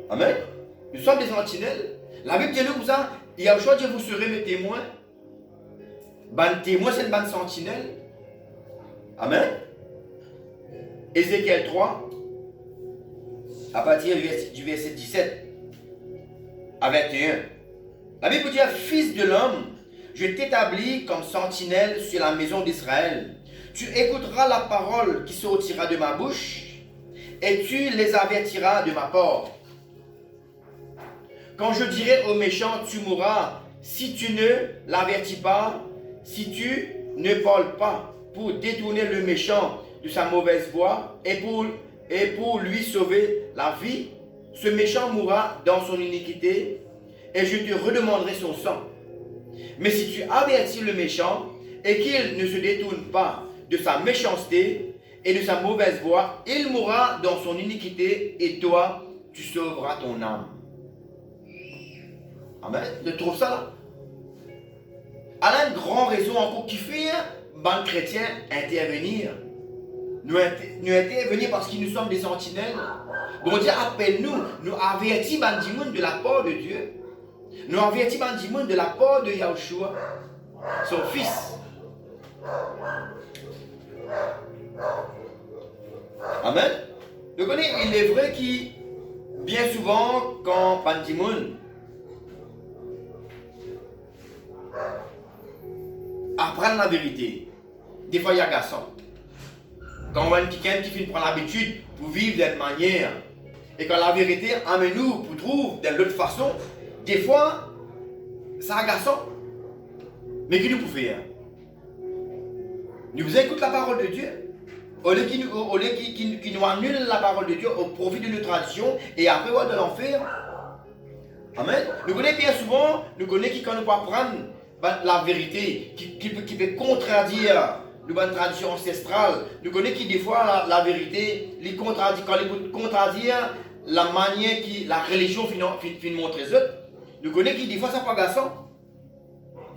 Amen. Nous sommes des sentinelles. La Bible dit nous comme ça, il y a un choix, Dieu vous serez mes témoins. Ban témoin, c'est une bande sentinelle. Amen. Ézéchiel 3, à partir du verset 17 à 21. La Bible dit, fils de l'homme, je t'établis comme sentinelle sur la maison d'Israël. Tu écouteras la parole qui sortira de ma bouche et tu les avertiras de ma part. Quand je dirai aux méchants, tu mourras, si tu ne l'avertis pas, si tu ne parles pas pour détourner le méchant de sa mauvaise voie et pour lui sauver la vie, ce méchant mourra dans son iniquité et je te redemanderai son sang. Mais si tu avertis le méchant et qu'il ne se détourne pas de sa méchanceté et de sa mauvaise voie, il mourra dans son iniquité et toi, tu sauveras ton âme. Amen. Tu trouves ça là? Elle a une grande raison encore qui fait ban chrétien intervenir. Nous intervenir parce que nous sommes des sentinelles. Bon Dieu appelle-nous, nous avertit Bandimoun de la part de Dieu. Nous avertit Bandimoun de la part de Yahushua, son fils. Amen. Vous connaissez, il est vrai que bien souvent, quand Bandimoun apprend la vérité, des fois il y a garçon. Quand on voit quelqu'un qui finit prendre l'habitude pour vivre d'une manière, et quand la vérité amène nous pour trouver d'une autre façon, des fois, ça agaçant. Mais qui nous pouvons faire? Nous écoutons la parole de Dieu. Au lieu qu'il nous annule la parole de Dieu au profit de nos traditions et après de l'enfer. Amen. Nous connaissons bien souvent, nous connaissons qui quand nous pouvons apprendre la vérité, qui peut contredire une tradition ancestrale. Nous connaissons qui des fois la vérité, les contredire, quand ils contredire la manière que la religion finit montrer eux. Nous connaissons qui des fois ça pas agaçant.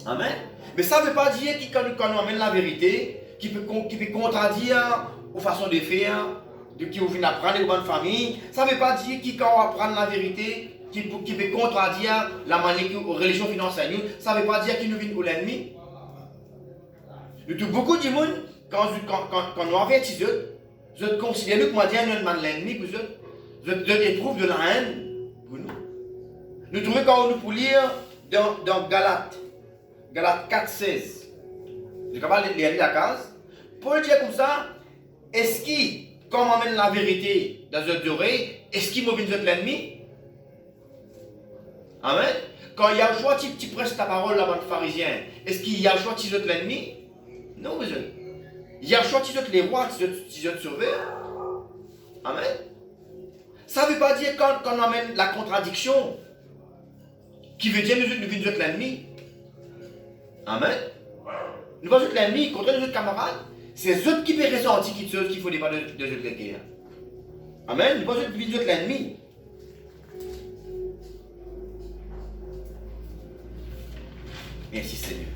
Amen. Mais ça ne veut pas dire que quand nous amène la vérité, qui peut contredire aux façons de faire, qui vous vient apprendre les bonnes familles, ça ne veut pas dire que quand on apprend la vérité, qui peut contredire la manière que la religion finance à nous, ça ne veut pas dire qu'il nous vient pour l'ennemi. Beaucoup de monde, quand nous avertissons, je considère que moi, je l'ennemi pour eux. Je éprouve de la haine pour nous. Nous trouvons quand nous pouvons lire dans Galates 4,16. Je vais pas lire la case. Paul dit comme ça, est-ce qu'il, quand on amène la vérité dans notre oreille, est-ce qu'il m'obéit de l'ennemi? Amen. Quand il y a le choix, tu prêches ta parole là-bas de pharisien, est-ce qu'il y a le choix, tu es l'ennemi? Non, monsieur. Il y a le choix, tu es les rois, tu es sauvé. Amen. Ça ne veut pas dire quand on amène la contradiction, qui veut dire nous venons de l'ennemi. Amen. Nous ne sommes pas l'ennemi contre nos autres camarades. C'est eux qui peuvent ressentir qu'il faut pas de notre guerre. Amen. Nous ne sommes pas l'ennemi. Merci Seigneur.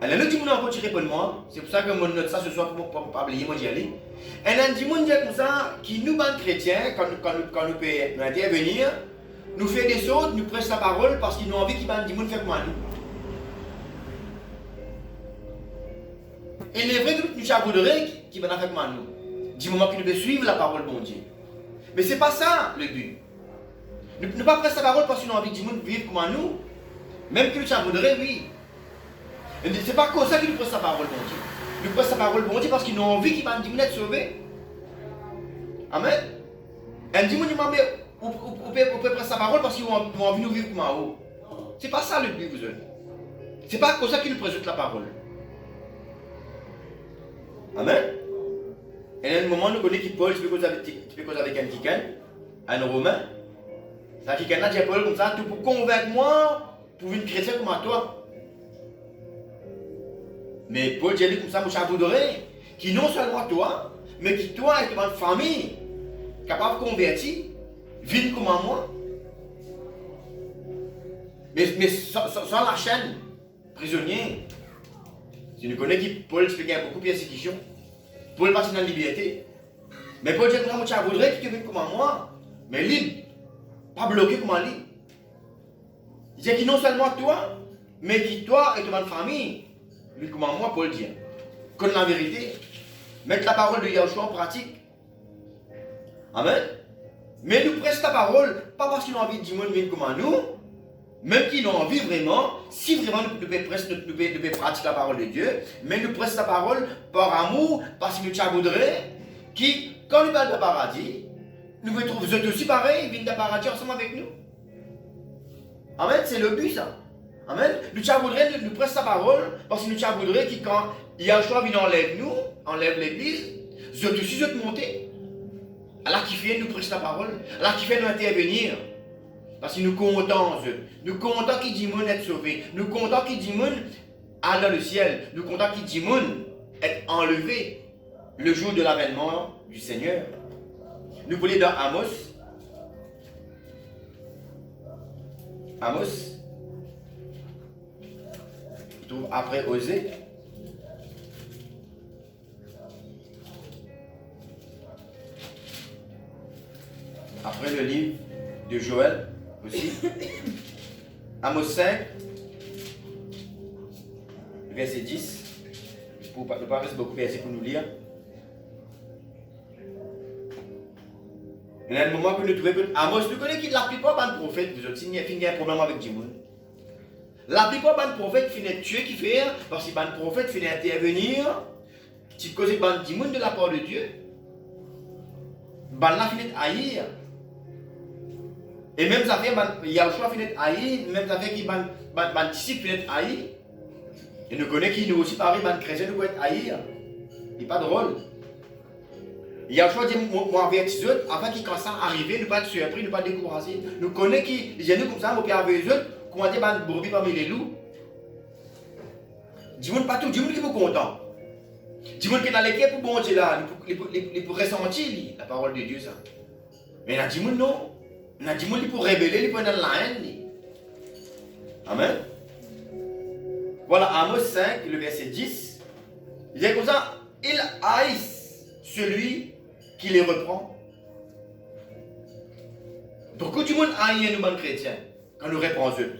Alors, le dimanche, on peut répondre, c'est pour ça que mon note ça ce soir pour ne pas oublier, moi d'y aller. Et un dimanche comme ça, qui nous, ban chrétiens, quand nous pouvons intervenir, nous fait des choses, nous prêchons sa parole parce qu'ils ont envie qu'ils ban dimanche faire comme nous. Et il est vrai que nous chavouderons qui va faire comme nous. Du moment que nous devons suivre la parole de bon Dieu. Mais ce n'est pas ça le but. Nous ne pas prêcher sa parole parce qu'ils ont envie que dimanche vivre comme nous. Même que nous chavouderons, oui. Ce n'est pas comme ça qu'ils nous prêchent sa parole, bon Dieu. Nous prêchons sa parole, bon Dieu, parce qu'ils ont envie qu'ils vont être sauvés. Amen. Et dis-moi, vous pouvez prêcher sa parole parce qu'ils ont envie de nous vivre comme nous. Ce n'est pas ça le but, vous autres. Ce n'est pas comme ça qu'ils nous présentent la parole. Amen. Et à un moment, nous connaissons que Paul, tu peux causer avec un Tican, un Romain. Ça Tican là, tu Paul comme ça, tu peux convaincre moi pour une chrétienne comme toi. Mais Paul dit comme ça, je voudrais qui non seulement toi, mais qui toi et ta famille, capable de convertir, vivre comme moi. Mais sans la chaîne, prisonnier. Si nous connaissons qui Paul explique beaucoup de persécution, Paul passe dans la liberté. Mais Paul dit que moi, je voudrais que tu viennes comme moi, mais libre, pas bloqué comme libre. Il dit que non seulement toi, mais qui toi et toute ta famille, lui comme moi, Paul dit. Connaître la vérité, mettre la parole de Yahushua en pratique. Amen. Mais nous prêchons la parole, pas parce qu'ils ont envie de dire venir comme nous, même qu'ils ont envie vraiment, si vraiment nous devons pratiquer la parole de Dieu, mais nous prêchons la parole par amour, parce que nous voudrais, qui, quand nous parlons de paradis, nous vous trouvons, vous êtes aussi pareil, ils viennent de paradis ensemble avec nous. Amen, c'est le but ça. Amen. Nous voudrais, nous prêchons la parole, parce que nous voudrais que quand Yahushua vient enlève nous, enlève l'église, vous êtes aussi montés. Alors qui fait nous prêcher la parole, alors qui fait nous intervenir. Parce que nous comptons eux. Nous comptons qui dit monde être sauvé. Nous comptons qui dit monde aller dans le ciel. Nous comptons qui dit monde être enlevé le jour de l'avènement du Seigneur. Nous voulons dans Amos. Amos. On trouve après Osée. Après le livre de Joël aussi. Amos 5, verset 10. Pour ne pas rester beaucoup de versets pour nous lire. Il y a un moment que nous trouvons que Amos, nous connaissons que la plupart des prophètes, vous avez signé un problème avec Dimoun. La plupart des prophètes finissent tuer qui fait, parce que les prophètes finissent intervenir, qui causent des Dimoun de la part de Dieu. Ban la finit haïr. Et même ça fait Yahushua finit haïr, même ça fait qui ban disciple finit haïr. Et nous connaissons qui nous aussi pareil, ban chrétien nous peut être haïr. Il n'est pas drôle. Yahushua dit moi avertis eux afin qu'ils quand ça arrive, nous pas être surpris, nous pas décourager. Nous connaissons qui les nous comme ça, nous puis avec eux, comment dire ban brebis parmi les loups. Dis-moi pas tout, dis-moi qui est content. Dis-moi qui est dans l'équipe pour bon Dieu là, pour ressentir la parole de Dieu ça. Mais là dis-moi non. Là dis-moi pour révéler, pour dans la haine. Amen. Voilà Amos 5, le verset 10. Il dit comme ça, il haïssent celui qui les reprend. Beaucoup de monde haït nous bonnes chrétiens quand nous répondons eux.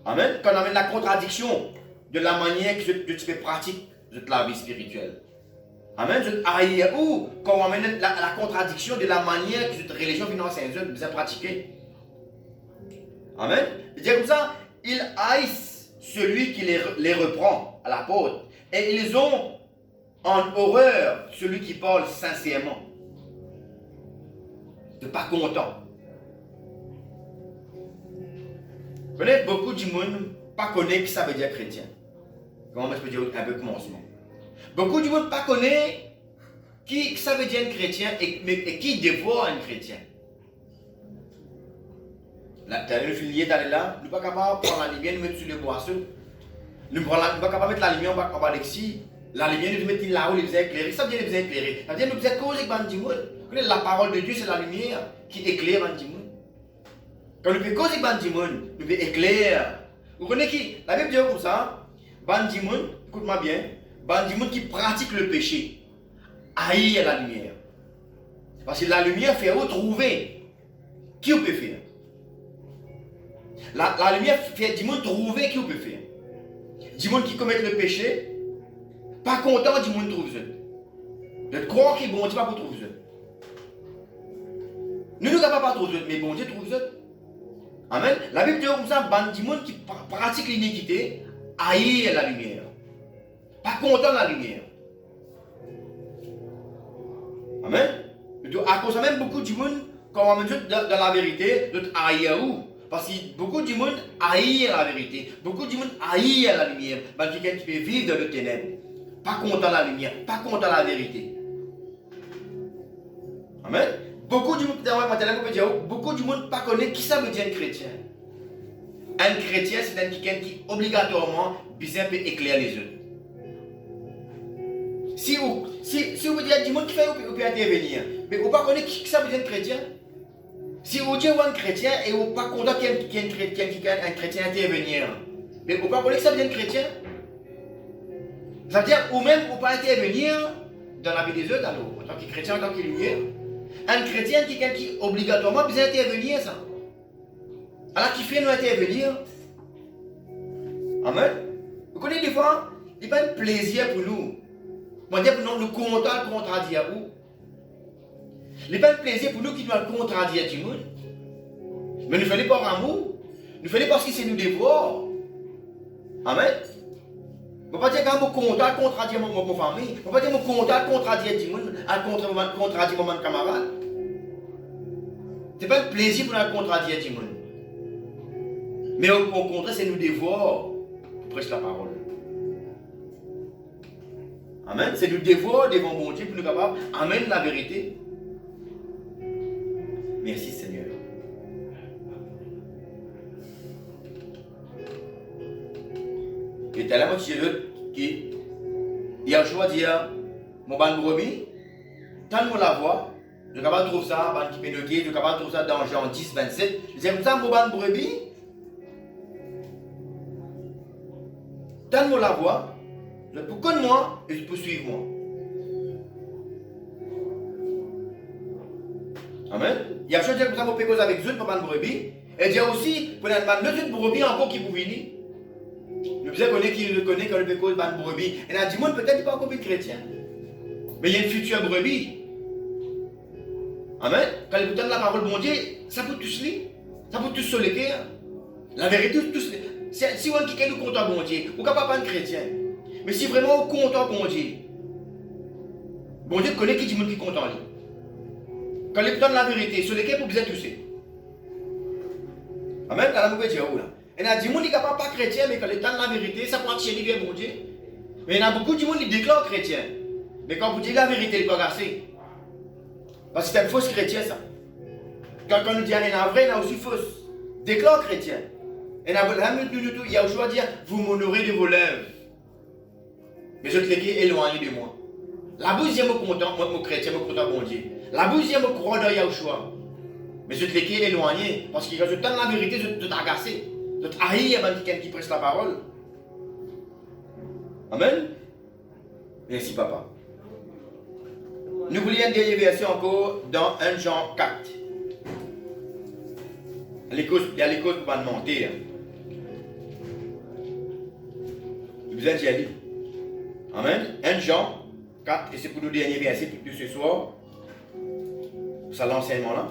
Amen. Quand on amène la contradiction de la manière que tu pratiques la vie spirituelle. Amen. Ou quand on amène la contradiction de la manière que cette religion financière vous a pratiquée. Amen. Il dit comme ça, ils haïssent celui qui les reprend à la porte. Et ils ont en horreur celui qui parle sincèrement. De pas content. Vous connaissez beaucoup de monde pas connaît que ça veut dire chrétien. Comment je peux dire un peu commencement. Beaucoup de monde pas connaît qui ça veut dire un chrétien et qui dévore un chrétien. Là, tu as le filier d'aller là, nous ne sommes pas capables de prendre la lumière, nous mettre sur le boisseau. Nous ne sommes pas capables de mettre la lumière en bas d'exi. La lumière, nous mettons là où les faisait éclairer. Ça veut dire les faisait éclairer. Ça veut dire nous faisait causer Bandimoun. La parole de Dieu, c'est la lumière qui éclaire Bandimoun. Quand nous faisons causer Bandimoun, nous faisons éclairer. Vous connaissez qui? La Bible dit comme ça. Bandimoun, écoute-moi bien. Bandimoun qui pratique le péché. Haïr la lumière. Parce que la lumière fait retrouver. Qui on peut faire? La lumière fait du monde trouver qui on peut faire. Du monde qui commet le péché. Pas content du monde trouve ça. De croire qu'il est bon Dieu pas pour trouver ça. Nous ne sommes pas trouver ça, mais bon Dieu trouve ça. Amen. La Bible dit comme ça, du monde qui pratique l'iniquité, haïr la lumière. Pas content de la lumière. Amen. À cause de même beaucoup du monde, quand on va dire dans la vérité, notre haïr où. Parce que beaucoup du monde haït la vérité. Beaucoup du monde haït la lumière. Mais quelqu'un qui peut vivre dans le ténèbre. Pas content de la lumière. Pas content de la vérité. Amen. Beaucoup du monde pas connaît qui ça veut dire un chrétien. Un chrétien, c'est quelqu'un qui obligatoirement besoin peut éclairer les autres. Si vous dites du monde qui fait, vous pouvez intervenir. Mais vous ne connaissez pas qui ça veut dire un chrétien. Si vous dites un chrétien et vous pas content qu'il y ait un chrétien intervenir, mais vous pas voulez que ça devienne chrétien. Ça veut dire, ou même vous pas intervenir dans la vie des autres, alors, en tant que chrétien, en tant que lumière. Un chrétien qui obligatoirement besoin d'intervenir, ça. Alors, qui fait nous intervenir? Amen. Vous connaissez des fois, il n'y a pas de plaisir pour nous. On va dire pour nous, le content contradire où? Il n'y a pas de plaisir pour nous qui doit contradire tout le monde. Mais nous faisons par amour. Nous faisons parce que c'est nous devoirs. Amen. On ne va pas dire que je suis content contradire mon famille. On ne va pas dire que je suis content contradire tout le monde, contradire mon camarade. Ce n'est pas un plaisir pour nous contradire tout le monde. Mais au contraire, c'est nous devoirs pour prêcher la parole. Amen. C'est nous devoirs devant mon Dieu pour nous capables d'amener la vérité. Merci Seigneur. Et t'as la moitié qui il a choisi de dire mon ban brebis, tant de la voix, je suis capable de trouver ça, ban qui pénoqué, je suis capable de trouver ça dans Jean 10, 27. Je dis comme ça, mon ban brebis, tant de la voix, je peux connaître moi et je peux suivre moi. Amen. Il y a chose comme ça, mon pécose avec eux, pour ban brebis, et il y a aussi, pour un ban de brebis encore qui vous venir. Nous devons connaître qui reconnaît que le pécose ban brebis. Et là, du monde peut-être pas encore chrétien. Mais il y a une future brebis. Amen. Quand il écoute la parole de mon Dieu, ça peut tous lire. Ça peut tous se le cœur. La vérité, tous les. Si on qui nous compte à bon Dieu, ou capable pas un chrétien. Mais si vraiment on compte à bon Dieu connaît qui dit monde qui compte en lui. Quand il écoute la vérité, sur lesquels vous besoin toucher. Amen. Dans la mauvaise dire là. Et il y a des gens qui ne sont pas chrétiens, mais quand ils entendent la vérité, ça prend chez lui, bon Dieu. Mais il y a beaucoup de gens qui déclarent chrétiens. Mais quand vous dites la vérité, ils ne sont pas assez. Parce que c'est une fausse chrétien, ça. Quand on nous dit qu'il y a un vrai, il y a aussi fausse. Déclare chrétien. Et il y a aujourd'hui à dire, vous m'honorez de vos lèvres. Mais je te l'ai éloigné de moi. La bouche, je me content, moi, mon chrétien, je me content, bon Dieu. La bouche, je me crois dans Yahushua. Mais je te l'ai éloigné. Parce que quand je donne la vérité, je te agacer. Je te haïs avant quelqu'un qui prêche la parole. Amen. Merci, papa. Nous voulions une dernière verset encore dans 1 Jean 4. Il y a les causes pour monter. Vous besoin d'y aller. Amen. 1 Jean 4, et c'est pour nous dernier verset de ce soir. Ça l'enseignement là.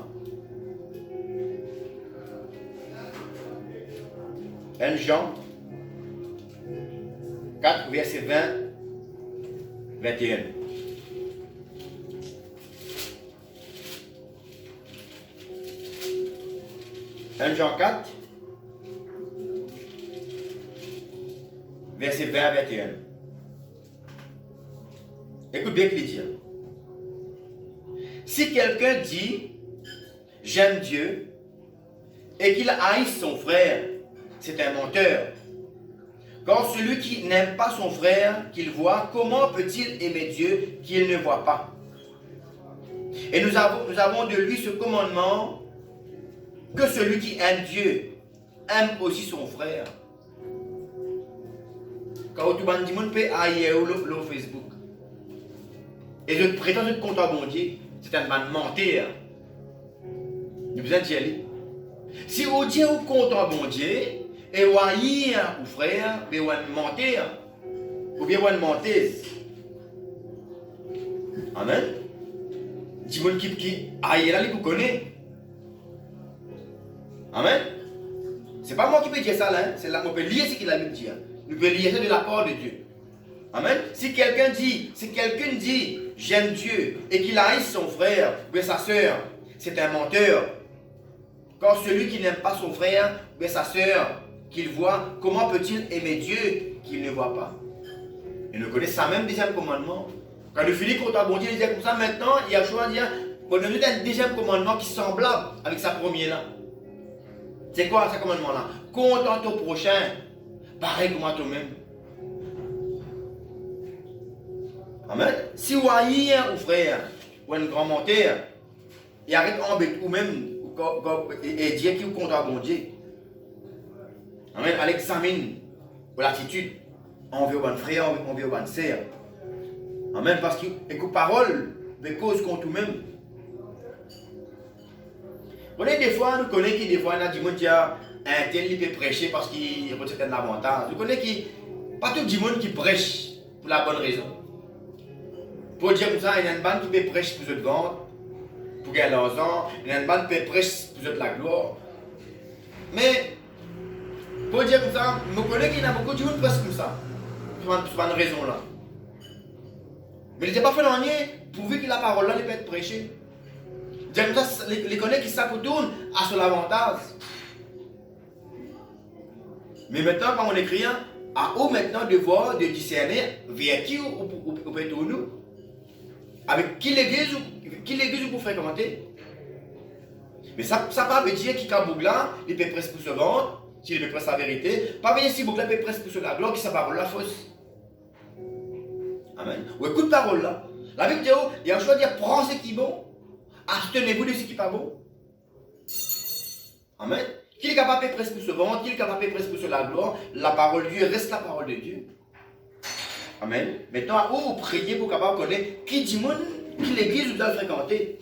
1 Jean 4, verset 20, 21. Jean 4, verset 20 à 21. Écoute bien ce qu'il dit. Si quelqu'un dit « J'aime Dieu » et qu'il haïsse son frère, c'est un menteur. Car celui qui n'aime pas son frère qu'il voit, comment peut-il aimer Dieu qu'il ne voit pas? Et nous avons de lui ce commandement, que celui qui aime Dieu aime aussi son frère. Quand tout le monde peut aller au Facebook. Et je prétends être content bon Dieu, c'est un man menteur. Il a besoin d'y aller. Si vous dites au content bon Dieu, et vous haïssez ou frère, mais vous menteur, ou bien vous menteuse. Amen. Dis-moi qui aïe là, vous connaissez. Amen. Ce n'est pas moi qui peux dire ça là, c'est là qu'on peut lire ce qu'il a dit. Nous pouvons lire ça de la part de Dieu. Amen. Si quelqu'un dit, j'aime Dieu, et qu'il haïsse son frère ou sa soeur, c'est un menteur. Car celui qui n'aime pas son frère ou sa soeur qu'il voit, comment peut-il aimer Dieu qu'il ne voit pas? Et nous connaissons ça même deuxième commandement. Quand nous finissons contre bon Dieu, il dit comme ça, maintenant, il y a choix de dire, on a un deuxième commandement qui est semblable avec sa première là. C'est quoi ce commandement-là? Contente ton prochain, pareil comme à toi-même. Amen. Si vous haïssez un frère ou un grand menteur, et arrête d'embêter ou même, et dire qui vous compte à bon Dieu. Amen. Elle examine l'attitude envers un frère, envers une sœur. Amen. Parce que écoute parole, mais cause contre nous-mêmes. Vous voyez, des fois, nous connaissons qui, des fois, il y a du monde qui a un tel qui peut prêcher parce qu'il reçoit un avantage. Vous connaissez qui, pas tout le monde qui prêche pour la bonne raison. Pour dire comme ça, il y a une bande qui peut prêcher pour de vente, pour gagner l'argent, il y a une bande qui peut prêcher pour de la gloire. Mais, pour dire comme ça, je connais qu'il y a beaucoup de monde qui prêchent comme ça. Pour une raison là. Mais il n'était pas fait rien pourvu que la parole là peut être prêchée. Dire comme ça, les connaît qui s'accoutournent à son avantage. Mais maintenant, quand on écrit, à où maintenant devoir de discerner vers qui vous pouvez tourner, avec qui l'église vous fréquenter. Mais ça ne veut pas dire qu'il y a Bougla, il peut presque pour se vendre, s'il peut presque la vérité. Pas bien si Bougla peut presque pour se la gloire, qui sa parole la fausse. Amen. Ou écoute parole là. La Bible dit, il y a un choix de dire, prends ce qui est bon, abstenez-vous de ce qui n'est pas bon. Amen. Qui est capable de presque pour se vendre, qui est capable de presque pour se la gloire, la parole de Dieu reste la parole de Dieu. Amen. Maintenant, où vous priez pour capable de connaître qui dit monde, qui l'église vous doit fréquenter.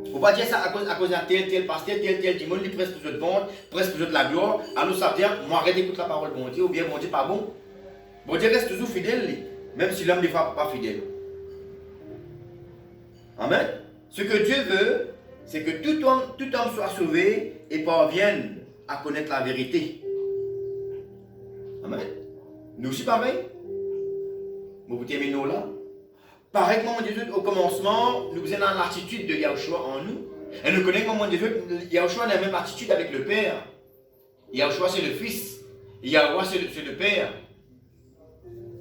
Il ne faut pas dire ça à cause d'un tel pasteur, tel dit monde, il presque pour se vendre, presque pour de la gloire. Alors ça veut dire, moi arrête d'écouter la parole bon Dieu, ou bien bon Dieu pas bon. Bon Dieu reste toujours fidèle, même si l'homme ne fois pas fidèle. Amen. Ce que Dieu veut, c'est que tout homme soit sauvé et parvienne à connaître la vérité. Amen. Nous aussi pareil. Vous terminons là. Pareil, comme Dieu, au commencement, nous avons l'attitude de Yahushua en nous. Et nous connaissons comment Dieu, Yahushua a la même attitude avec le Père. Yahushua c'est le Fils. Yahushua c'est le Père.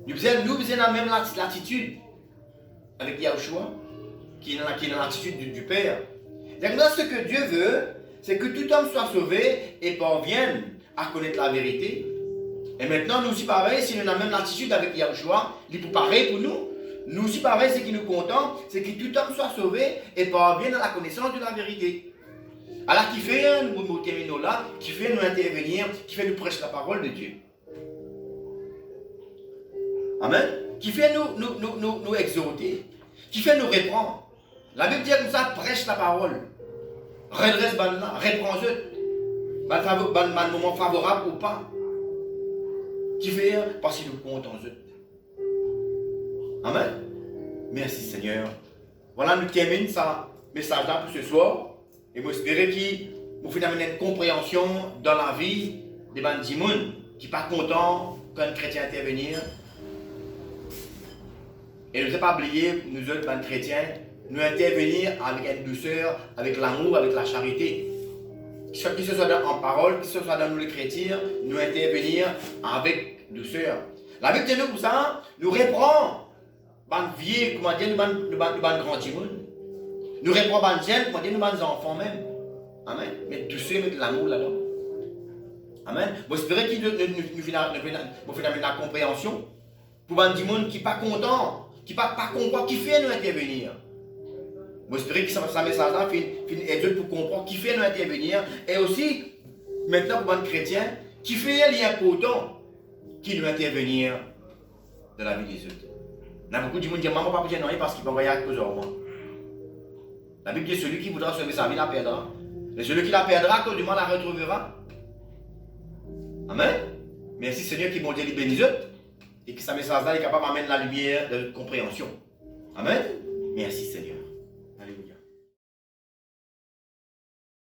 Nous avons la même attitude avec Yahushua, qui est dans l'attitude du Père. Donc ce que Dieu veut, c'est que tout homme soit sauvé et parvienne à connaître la vérité. Et maintenant, nous aussi pareil, si nous avons la même attitude avec Yahushua, il est pareil pour nous. Nous aussi pareil, ce qui nous contente, c'est que tout homme soit sauvé et parvienne à la connaissance de la vérité. Alors qui fait, nous terminons là, qui fait nous intervenir, qui fait nous prêcher la parole de Dieu. Amen. Qui fait nous exhorter, qui fait nous reprendre. La Bible dit comme ça, prêche la parole. Redresse là, reprends-eux. Ban moment favorable ou pas. Qui fait parce qu'il nous compte en eux. Amen. Merci Seigneur. Voilà, nous terminons ce message-là pour ce soir. Et moi, j'espère qu'il vous fait amener une compréhension dans la vie des bandimouns qui ne sont pas contents quand un chrétien intervenir. Et ne nous pas oublier, nous autres, les chrétiens, nous intervenir avec une douceur, avec l'amour, avec la charité. Que ce soit en parole, que ce soit dans nous les chrétiens, nous intervenir avec douceur. La Bible dit nous pour ça, nous reprend, les vieux, comment dire, nous grands timons. Nous reprend les jeunes, comment dire, nous les enfants même. Amen. Mais douceur, mettre l'amour là-dedans. Amen. J'espère qu'il nous fait la compréhension pour les gens qui ne sont pas contents, qui ne sont pas comprendre, qui fait nous intervenir. J'espère que ce message-là fait pour comprendre qui fait nous intervenir. Et aussi, maintenant pour les chrétiens, qui fait l'important qui doit intervenir dans la vie des autres. Il y a beaucoup de gens qui disent maman pas dire non parce qu'il va envoyer quelque chose au moins. La Bible dit celui qui voudra sauver sa vie la perdra. Mais celui qui la perdra, que du mal la retrouvera. Amen. Merci Seigneur qui bon Dieu les bénisse et que ce message-là est capable d'amener la lumière de notre compréhension. Amen. Merci Seigneur.